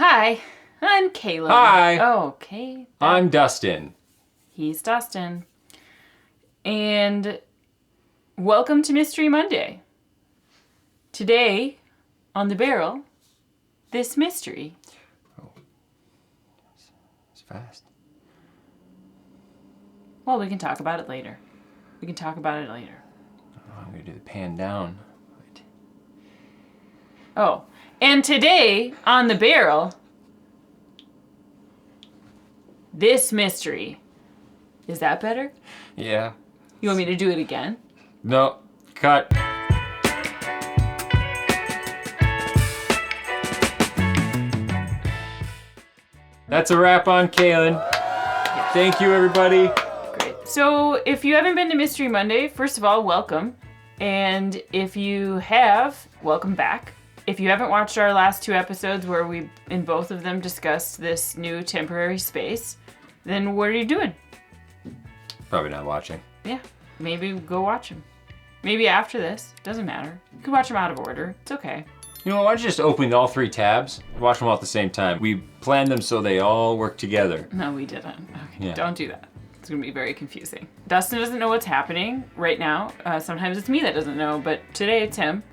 Hi, I'm Caleb. Hi. Oh, okay. I'm Dustin. He's Dustin. And welcome to Mystery Monday. Today, on the barrel, this mystery. Oh, it's fast. Well, we can talk about it later. Oh, I'm gonna do the pan down. Wait. Oh, and today, on the barrel, this mystery. Is that better? Yeah. You want me to do it again? No. Cut. That's a wrap on Kaylin. Yes. Thank you, everybody. Great. So, if you haven't been to Mystery Monday, first of all, welcome. And if you have, welcome back. If you haven't watched our last two episodes where we, in both of them, discussed this new temporary space, then what are you doing? Probably not watching. Yeah, maybe go watch them. Maybe after this. Doesn't matter. You can watch them out of order. It's okay. You know, why don't you just open all three tabs, watch them all at the same time. We planned them so they all work together. No, we didn't. Okay, Yeah. Don't do that. It's gonna be very confusing. Dustin doesn't know what's happening right now. Sometimes it's me that doesn't know, but today it's him.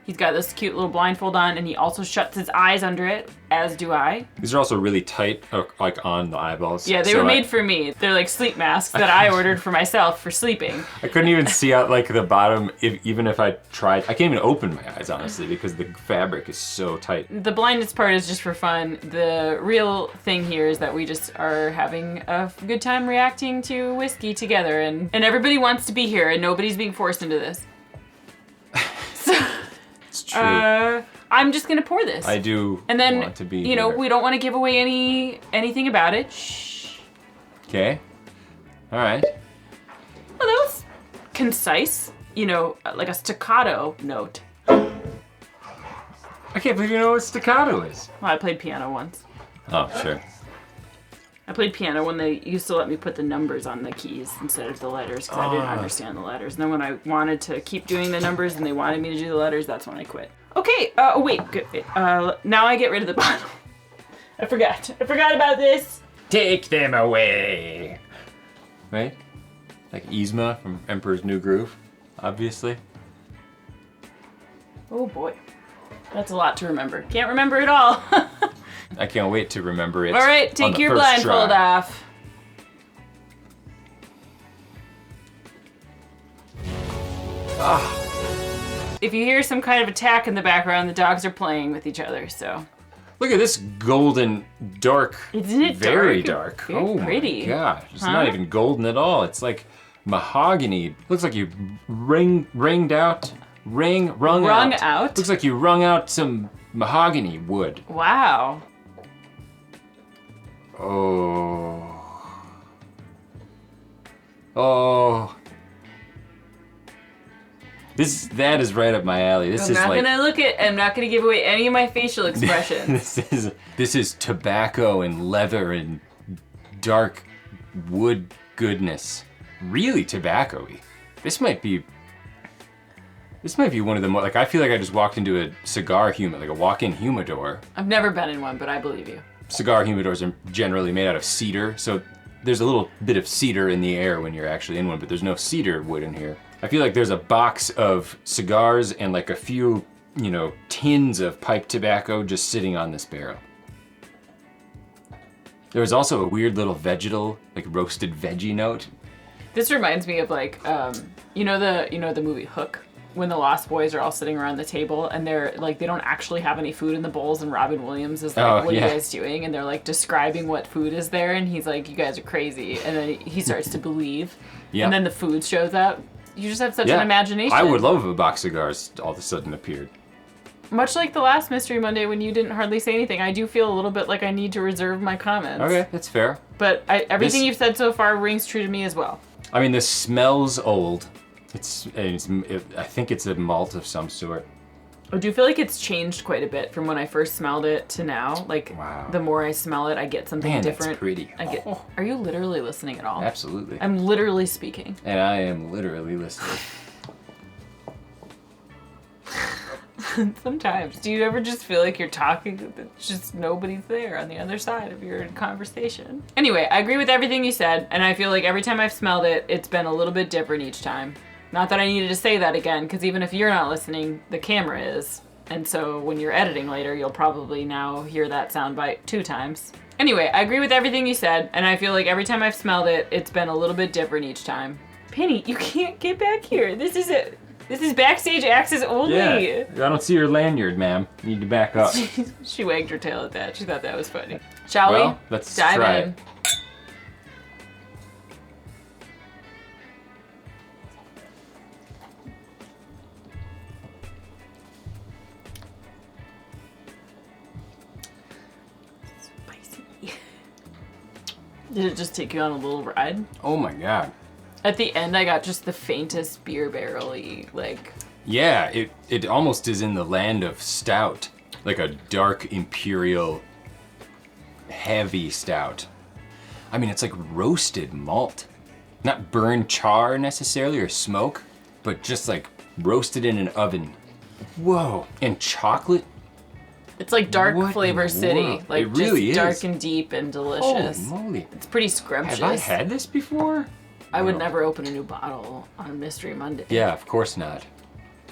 He's got this cute little blindfold on, and he also shuts his eyes under it, as do I. These are also really tight, like on the eyeballs. Yeah, they were made for me. They're like sleep masks that I ordered for myself for sleeping. I couldn't even see out like the bottom, even if I tried. I can't even open my eyes, honestly, because the fabric is so tight. The blindness part is just for fun. The real thing here is that we just are having a good time reacting to whiskey together, and everybody wants to be here, and nobody's being forced into this. So, It's true. I'm just gonna pour this. I do And then, want to be you know, here. we don't want to give away anything about it. Shh. Okay. All right. Well, that was concise. You know, like a staccato note. I can't believe you know what staccato is. Well, I played piano once. Oh, sure. I played piano when they used to let me put the numbers on the keys instead of the letters because I didn't understand the letters. And then when I wanted to keep doing the numbers and they wanted me to do the letters, that's when I quit. Okay, wait, good. Now I get rid of the bottle. I forgot about this. Take them away. Right? Like Yzma from Emperor's New Groove, obviously. Oh boy, that's a lot to remember. Can't remember it all. I can't wait to remember it. All right, take your blindfold off. If you hear some kind of attack in the background, the dogs are playing with each other, so. Look at this golden, dark. Isn't it very dark? dark? Very Oh pretty. my gosh, it's Huh? not even golden at all. It's like mahogany. Looks like you wrung out. Looks like you wrung out some mahogany wood. Wow. Oh. That is right up my alley. I'm not gonna give away any of my facial expressions. this is tobacco and leather and dark wood goodness. Really tobacco-y. This might be one of the more, like, I feel like I just walked into a cigar humidor, like a walk-in humidor. I've never been in one, but I believe you. Cigar humidors are generally made out of cedar, so there's a little bit of cedar in the air when you're actually in one, but there's no cedar wood in here. I feel like there's a box of cigars and like a few, you know, tins of pipe tobacco just sitting on this barrel. There was also a weird little vegetal, like roasted veggie note. This reminds me of like, you know the movie Hook? When the Lost Boys are all sitting around the table and they're like, they don't actually have any food in the bowls, and Robin Williams is like, what are you guys doing? And they're like describing what food is there, and he's like, you guys are crazy. And then he starts to believe. Yeah. And then the food shows up. You just have such an imagination. I would love if a box of cigars all of a sudden appeared. Much like the last Mystery Monday when you didn't hardly say anything, I do feel a little bit like I need to reserve my comments. Okay, that's fair. But everything you've said so far rings true to me as well. I mean, this smells old. I think it's a malt of some sort. I do feel like it's changed quite a bit from when I first smelled it to now. Like, wow. The more I smell it, I get something different. That's pretty. Are you literally listening at all? Absolutely. I'm literally speaking. And I am literally listening. Sometimes. Do you ever just feel like you're talking, it's just nobody's there on the other side of your conversation? Anyway, I agree with everything you said, and I feel like every time I've smelled it, it's been a little bit different each time. Not that I needed to say that again, because even if you're not listening, the camera is. And so when you're editing later, you'll probably now hear that soundbite 2 times. Anyway, I agree with everything you said, and I feel like every time I've smelled it, it's been a little bit different each time. Penny, you can't get back here. This is backstage access only. Yeah, I don't see your lanyard, ma'am. You need to back up. She wagged her tail at that. She thought that was funny. Shall we? Well, let's dive try in. it. Spicy. Did it just take you on a little ride? Oh my god. At the end, I got just the faintest beer barrel-y, like... Yeah, it almost is in the land of stout. Like a dark, imperial, heavy stout. I mean, it's like roasted malt. Not burned char necessarily or smoke, but just like roasted in an oven. Whoa. And chocolate? It's like dark What in Flavor the City. world? Like, It really just dark is. and deep and delicious. Holy moly. It's pretty scrumptious. Have I had this before? I would No. never open a new bottle on Mystery Monday. Yeah, of course not.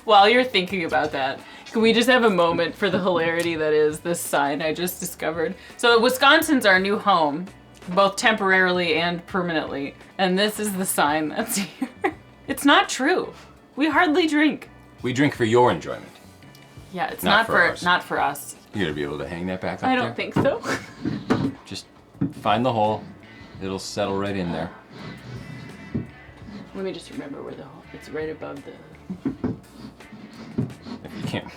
While you're thinking about that, can we just have a moment for the hilarity that is this sign I just discovered? So Wisconsin's our new home, both temporarily and permanently, and this is the sign that's here. It's not true. We hardly drink. We drink for your enjoyment. Yeah, it's Not not for for ours. not for us. You gotta be able to hang that back up I there. don't think so. Just find the hole. It'll settle right in there. Let me just remember where the hole. It's right above the. If you can't.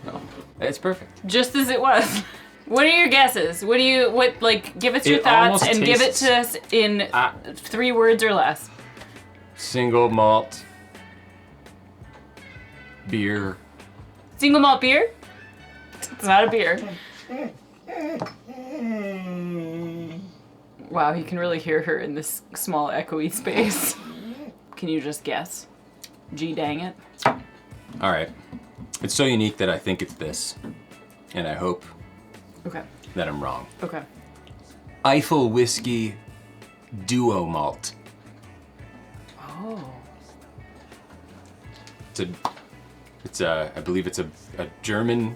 No. It's perfect. Just as it was. What are your guesses? Give us your It thoughts almost and give it tastes- to us in 3 words or less. Single malt beer. Single malt beer? It's not a beer. Wow, you can really hear her in this small echoey space. Can you just guess? Gee dang it. All right. It's so unique that I think it's this. And I hope Okay. that I'm wrong. Okay. Eiffel Whiskey Duo Malt. Oh. I believe it's a German.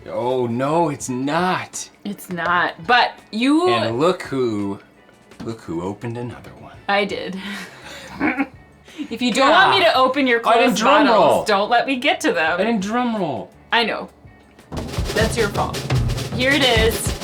Oh no, it's not. It's not. But you. And look who opened another one. I did. If you don't want me to open your I didn't closed drum roll. bottles, don't let me get to them. I didn't drum roll. I know. That's your fault. Here it is.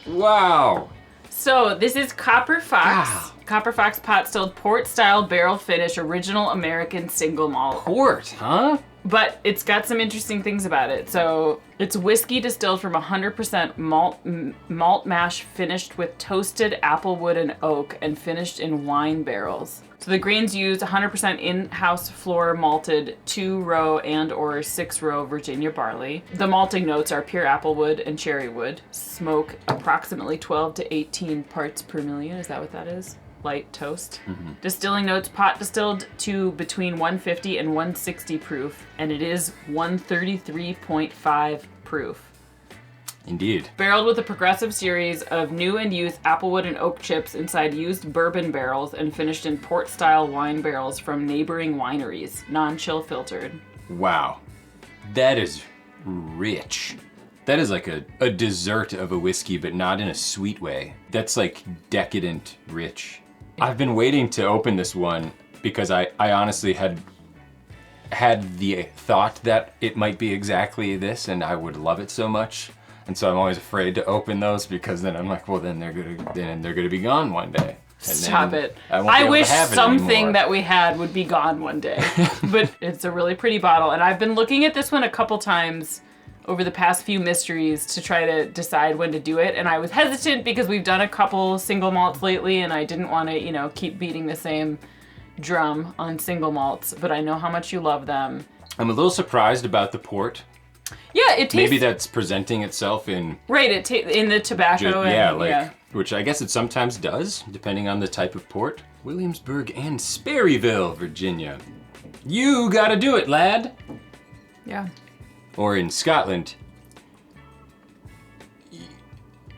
Wow. So this is Copper Fox. Wow. Copper Fox pot stilled port style barrel finish original American single malt. Port, huh? But it's got some interesting things about it. So it's whiskey distilled from 100% malt mash finished with toasted applewood and oak and finished in wine barrels. So the grains use 100% in-house floor malted 2-row and or 6-row Virginia barley. The malting notes are pure applewood and cherry wood. Smoke approximately 12 to 18 parts per million. Is that what that is? Light toast. Mm-hmm. Distilling notes, pot distilled to between 150 and 160 proof, and it is 133.5 proof. Indeed. Barreled with a progressive series of new and used applewood and oak chips inside used bourbon barrels and finished in port-style wine barrels from neighboring wineries, non-chill filtered. Wow. That is rich. That is like a dessert of a whiskey, but not in a sweet way. That's like decadent rich. I've been waiting to open this one because I honestly had the thought that it might be exactly this and I would love it so much. And so I'm always afraid to open those because then I'm like, well, then they're gonna be gone one day. And Stop then it. I won't be able to wish have it something anymore. that we had would be gone one day. But it's a really pretty bottle. And I've been looking at this one a couple times over the past few mysteries to try to decide when to do it. And I was hesitant because we've done a couple single malts lately and I didn't want to, keep beating the same drum on single malts. But I know how much you love them. I'm a little surprised about the port. Yeah, it tastes... Maybe that's presenting itself in Right, in the tobacco. yeah, like which I guess it sometimes does, depending on the type of port. Williamsburg and Sperryville, Virginia. You gotta do it, lad. Yeah. Or in Scotland.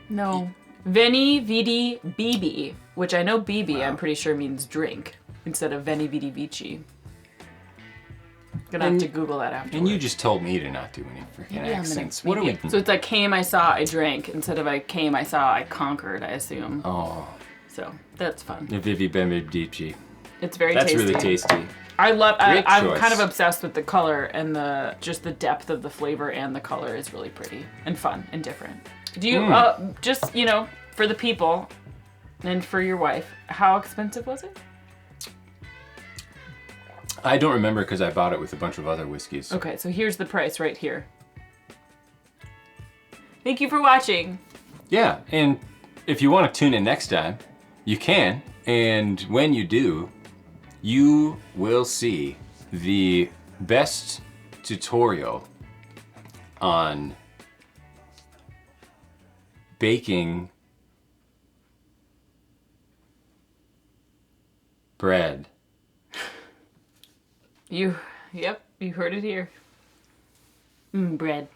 No. Veni Vidi Bibi, which I know Bibi, I'm pretty sure means drink, instead of Veni Vidi Vici. Gonna have to Google that afterwards. And you just told me to not do any freaking accents. What are we? So it's like came, I saw, I drank, instead of I came, I saw, I conquered, I assume. Oh. So that's fun. Vivi Bemidipchi. It's very tasty. tasty. That's really tasty. I love. I'm choice. kind of obsessed with the color and just the depth of the flavor, and the color is really pretty and fun and different. Do you just for the people and for your wife? How expensive was it? I don't remember because I bought it with a bunch of other whiskeys. Okay, so here's the price right here. Thank you for watching. Yeah, and if you want to tune in next time, you can. And when you do, you will see the best tutorial on baking bread. You heard it here. Bread.